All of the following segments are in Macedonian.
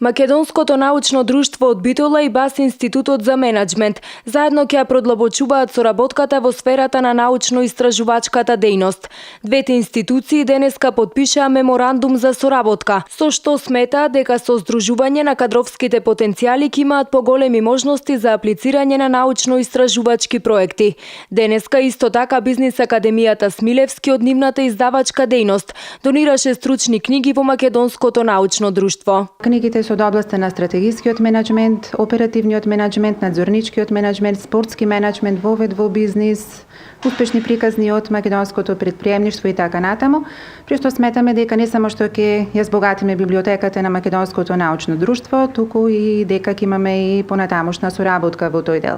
Македонското научно друштво од Битола и БАС Институтот за менаџмент заедно ќе ја продлабочуваат соработката во сферата на научно-истражувачката дејност. Двете институции денеска потпишаа меморандум за соработка, со што сметаат дека со здружување на кадровските потенцијали ќе имаат поголеми можности за аплицирање на научно-истражувачки проекти. Денеска исто така Бизнис академијата Смилевски од нивната издавачка дејност донираше стручни книги во Македонското научно друштво. Книгите се од областта на стратегискиот менаџмент, оперативниот менаџмент, надзорничкиот менаџмент, спортски менаџмент, вовед во бизнис, успешни приказни од македонското предприемништво и така натаму, при што сметаме дека не само што ќе ја збогатиме библиотеката на Македонското научно друштво, туку и дека ќе имаме и понатамошна соработка во тој дел.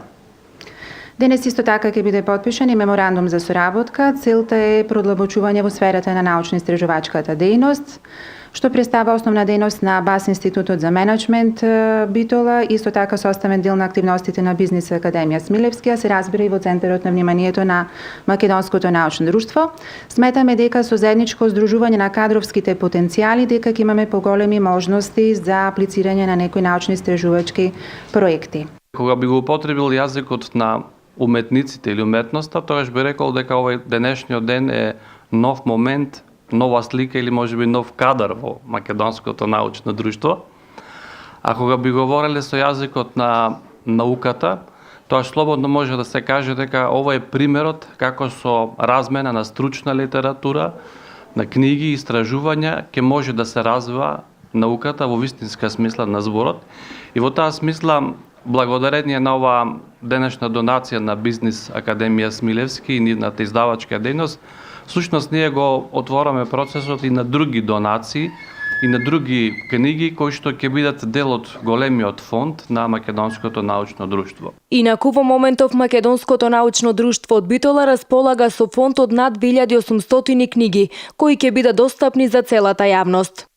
Денес исто така ќе биде потпишан и меморандум за соработка. Целта е продлабочување во сферата на научно-истражувачката дејност, што представа основна дејност на БАС Институтот за менаџмент Битола, исто така составен дел на активностите на Бизнис академија Смилевски, а се разбира и во центарот на вниманието на Македонското научно друштво. Сметаме дека со заедничко здружување на кадровските потенцијали дека ќе имаме поголеми можности за аплицирање на некои научно-истражувачки проекти. Кога би го употребил јазикот на уметниците или уметноста, тогаш би рекол дека овој денешниот ден е нов момент, нова слика или можеби нов кадар во Македонското научно друштво. А кога би говореле со јазикот на науката, тоа слободно може да се каже дека ова е примерот како со размена на стручна литература, на книги и истражувања ќе може да се развива науката во вистинска смисла на зборот. И во таа смисла, благодарение на оваа денешна донација на Бизнис академија Смилевски и нивната издавачка дејност, всушност ние го отвораме процесот и на други донации и на други книги кои што ќе бидат дел од големиот фонд на Македонското научно друштво. Инаку во моментов Македонското научно друштво од Битола располага со фонд од над 2800 книги кои ќе бидат достапни за целата јавност.